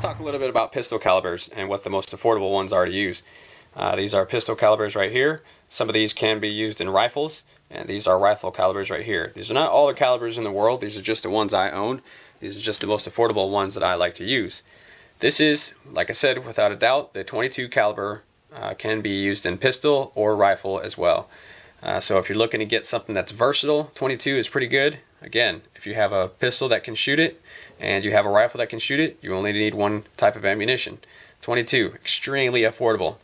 talk a little bit about pistol calibers and what the most affordable ones are to use. These are pistol calibers right here. Some of these can be used in rifles, and these are rifle calibers right here. These are not all the calibers in the world. These are just the ones I own. These are just the most affordable ones that I like to use. This is, like I said, without a doubt, the 22 caliber can be used in pistol or rifle as well. So if you're looking to get something that's versatile, 22 is pretty good. Again, if you have a pistol that can shoot it and you have a rifle that can shoot it, you only need one type of ammunition. 22, extremely affordable.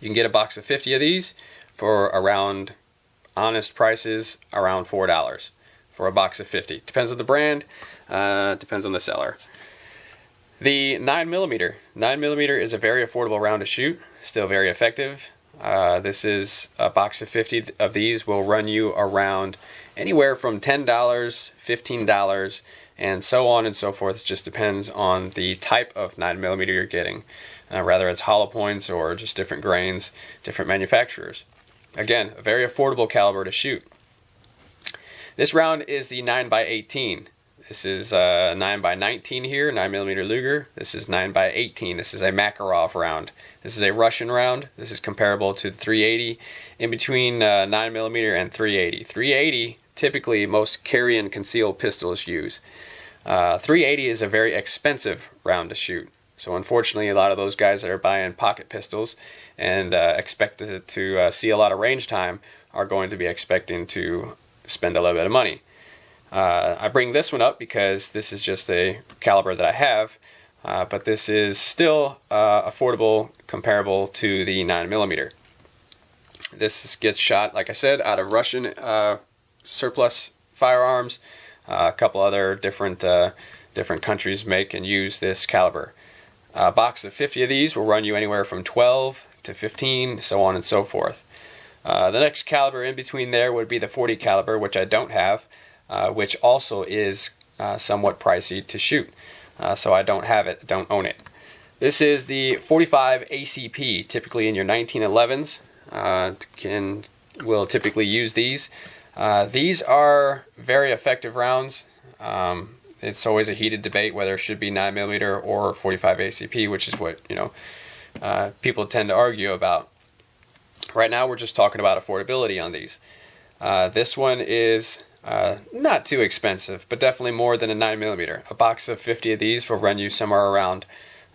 You can get a box of 50 of these for around, honest prices, around $4 for a box of 50. Depends on the brand, depends on the seller. The 9mm. 9mm is a very affordable round to shoot, still very effective. This is a box of 50 of these will run you around anywhere from $10, $15, and so on and so forth. It just depends on the type of 9mm you're getting, whether it's hollow points or just different grains, different manufacturers. Again, a very affordable caliber to shoot. This round is the 9x18. This is 9x19 here, 9mm Luger. This is 9x18. This is a Makarov round. This is a Russian round. This is comparable to the 380, in between 9mm and 380. 380, typically most carry and conceal pistols use. 380 is a very expensive round to shoot. So unfortunately, a lot of those guys that are buying pocket pistols and expect to see a lot of range time are going to be expecting to spend a little bit of money. I bring this one up because this is just a caliber that I have, but this is still affordable, comparable to the 9mm. This gets shot, like I said, out of Russian surplus firearms. A couple other different countries make and use this caliber. A box of 50 of these will run you anywhere from 12 to 15, so on and so forth. The next caliber in between there would be the 40 caliber, which I don't have. Which also is somewhat pricey to shoot. So I don't have it, don't own it. This is the 45 ACP, typically in your 1911s. Will typically use these. These are very effective rounds. It's always a heated debate whether it should be 9mm or 45 ACP, which is what people tend to argue about. Right now we're just talking about affordability on these. This one is not too expensive, but definitely more than a 9mm. A box of 50 of these will run you somewhere around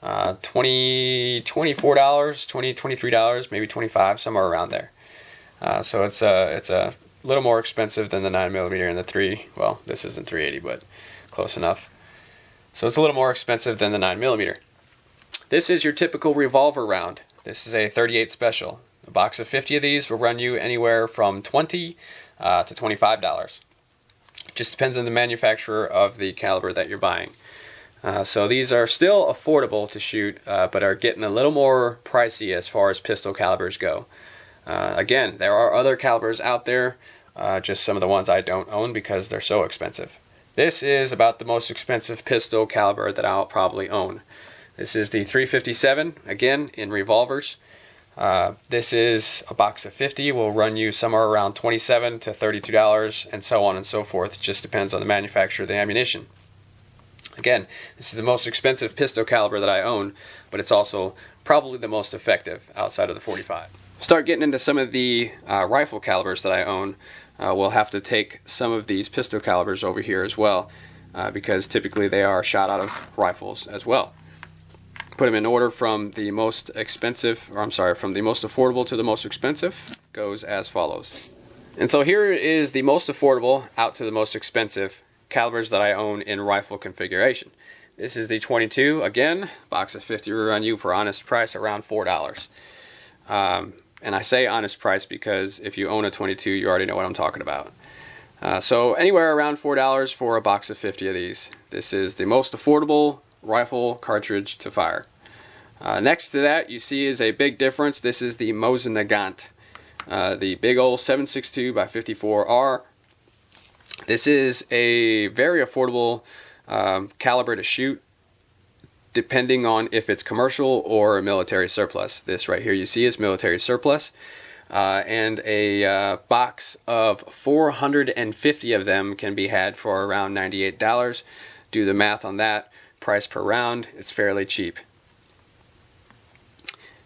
$24, $23, maybe $25, somewhere around there. So it's a little more expensive than the 9mm and the 3. Well, this isn't 380, but close enough. So it's a little more expensive than the 9mm. This is your typical revolver round. This is a 38 special. A box of 50 of these will run you anywhere from $20 to $25. Just depends on the manufacturer of the caliber that you're buying. So these are still affordable to shoot, but are getting a little more pricey as far as pistol calibers go. Again, there are other calibers out there, just some of the ones I don't own because they're so expensive. This is about the most expensive pistol caliber that I'll probably own. This is the 357, again, in revolvers. This is a box of 50, will run you somewhere around $27 to $32, and so on and so forth. It just depends on the manufacturer of the ammunition. Again, this is the most expensive pistol caliber that I own, but it's also probably the most effective outside of the 45. Start getting into some of the rifle calibers that I own. We'll have to take some of these pistol calibers over here as well, because typically they are shot out of rifles as well. Put them in order from the most expensive, from the most affordable to the most expensive, goes as follows. And so here is the most affordable out to the most expensive calibers that I own in rifle configuration. This is the 22, again, box of 50 will run you for honest price around $4. And I say honest price because if you own a 22, you already know what I'm talking about. So anywhere around $4 for a box of 50 of these. This is the most affordable rifle cartridge to fire. Next to that you see is a big difference. This is the Mosin Nagant, the big old 7.62 by 54R. This is a very affordable caliber to shoot, depending on if it's commercial or military surplus. This right here you see is military surplus, and a box of 450 of them can be had for around $98. Do the math on that. price per round, it's fairly cheap.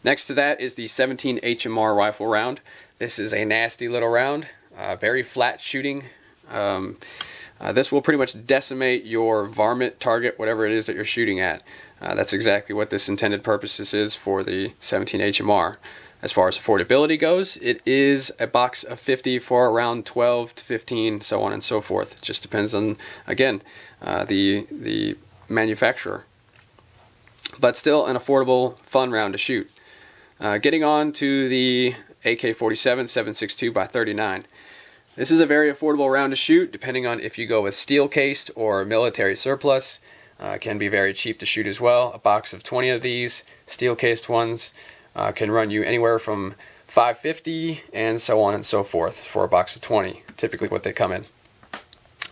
Next to that is the 17 HMR rifle round. This is a nasty little round, very flat shooting. This will pretty much decimate your varmint target, whatever it is that you're shooting at. That's exactly what this intended purpose is for the 17 HMR. As far as affordability goes, it is a box of 50 for around 12 to 15, so on and so forth. It just depends on, again, the manufacturer. But still an affordable, fun round to shoot. Getting on to the AK-47 7.62 x 39. This is a very affordable round to shoot, depending on if you go with steel cased or military surplus. Can be very cheap to shoot as well. A box of 20 of these steel cased ones can run you anywhere from $5.50 and so on and so forth for a box of 20, typically what they come in.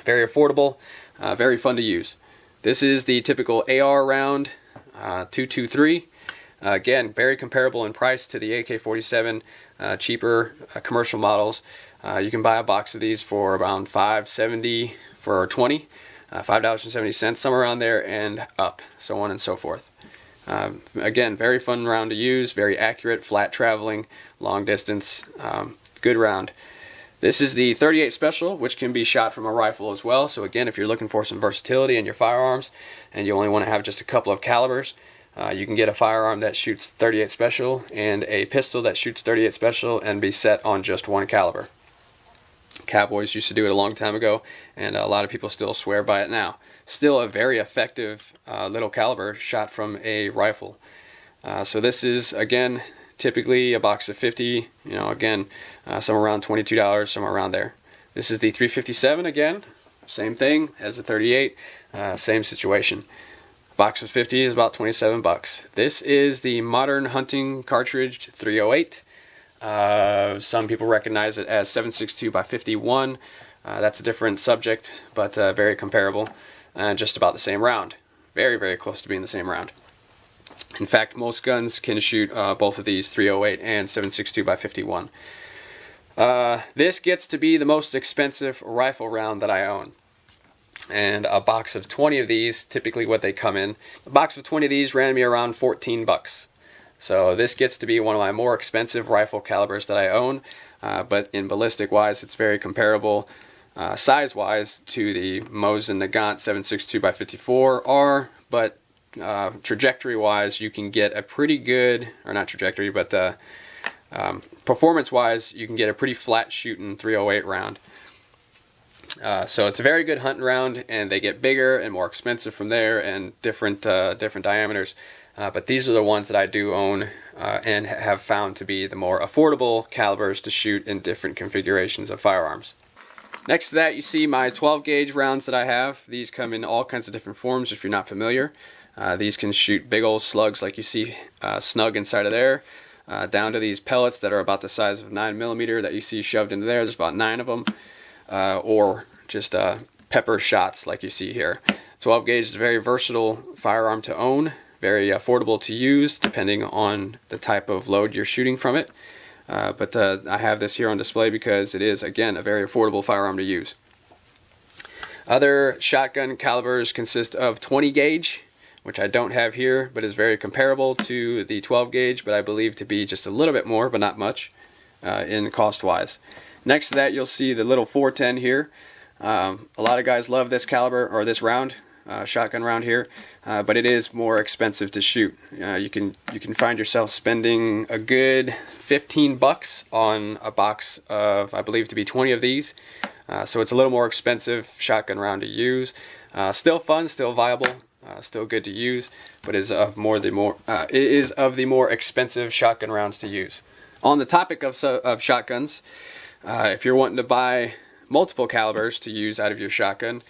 Very affordable, very fun to use. This is the typical AR round, 223. Again, very comparable in price to the AK-47, cheaper commercial models. You can buy a box of these for around $5.70 for 20, $5.70, somewhere around there and up, so on and so forth. Again, very fun round to use, very accurate, flat traveling, long distance, good round. This is the 38 Special, which can be shot from a rifle as well. So again, if you're looking for some versatility in your firearms and you only want to have just a couple of calibers, you can get a firearm that shoots 38 Special and a pistol that shoots 38 Special and be set on just one caliber. Cowboys used to do it a long time ago, and a lot of people still swear by it now. Still a very effective little caliber shot from a rifle. So this is, again, typically a box of 50, again, somewhere around $22, somewhere around there. This is the 357 again, same thing as the 38, same situation. Box of 50 is about 27 bucks. This is the Modern Hunting Cartridge 308. Some people recognize it as 7.62 x 51. That's a different subject, but very comparable. Just about the same round. Very, very close to being the same round. In fact, most guns can shoot both of these, 308 and 7.62 x 51. This gets to be the most expensive rifle round that I own. And a box of 20 of these, typically what they come in, a box of 20 of these ran me around 14 bucks. So this gets to be one of my more expensive rifle calibers that I own, but in ballistic wise it's very comparable size wise to the Mosin Nagant 7.62 x 54 R, but trajectory wise you can get a pretty good, or not trajectory, but performance wise you can get a pretty flat shooting 308 round. So it's a very good hunting round, and they get bigger and more expensive from there, and different diameters. But these are the ones that I do own and have found to be the more affordable calibers to shoot in different configurations of firearms. Next to that, you see my 12 gauge rounds that I have. These come in all kinds of different forms if you're not familiar. These can shoot big old slugs like you see snug inside of there, down to these pellets that are about the size of 9mm that you see shoved into there. There's about 9 of them. Or just pepper shots like you see here. 12 gauge is a very versatile firearm to own, very affordable to use depending on the type of load you're shooting from it. But I have this here on display because it is, again, a very affordable firearm to use. Other shotgun calibers consist of 20 gauge, which I don't have here, but is very comparable to the 12 gauge, but I believe to be just a little bit more, but not much, in cost-wise. Next to that, you'll see the little 410 here. A lot of guys love this caliber, or this round, shotgun round here, but it is more expensive to shoot. You can find yourself spending a good 15 bucks on a box of, I believe to be 20 of these. So it's a little more expensive shotgun round to use. Still fun, still viable, still good to use, but is of it is of the more expensive shotgun rounds to use. On the topic of shotguns, if you're wanting to buy multiple calibers to use out of your shotgun,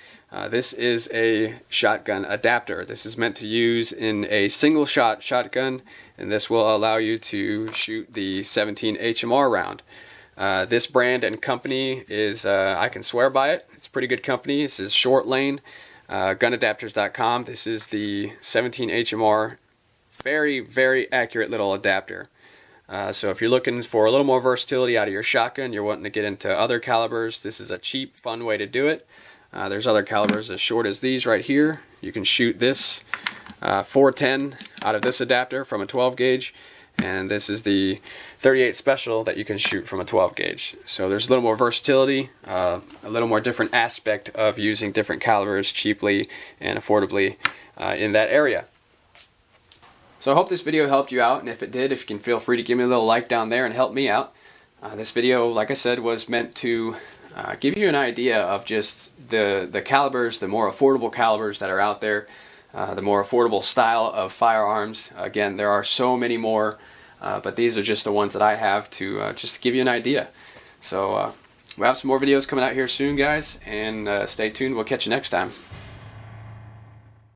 this is a shotgun adapter. This is meant to use in a single shot shotgun, and this will allow you to shoot the 17 HMR round. This brand and company is, I can swear by it. It's a pretty good company. This is Short Lane, gunadapters.com. This is the 17 HMR, very, very accurate little adapter. So if you're looking for a little more versatility out of your shotgun, you're wanting to get into other calibers, this is a cheap, fun way to do it. There's other calibers as short as these right here. You can shoot this 410 out of this adapter from a 12 gauge, and this is the 38 special that you can shoot from a 12 gauge. So there's a little more versatility, a little more different aspect of using different calibers cheaply and affordably in that area. So I hope this video helped you out, and if it did, if you can, feel free to give me a little like down there and help me out. This video, like I said, was meant to give you an idea of just the calibers, the more affordable calibers that are out there, the more affordable style of firearms. Again, there are so many more, but these are just the ones that I have to just give you an idea. So we'll have some more videos coming out here soon, guys, and stay tuned. We'll catch you next time.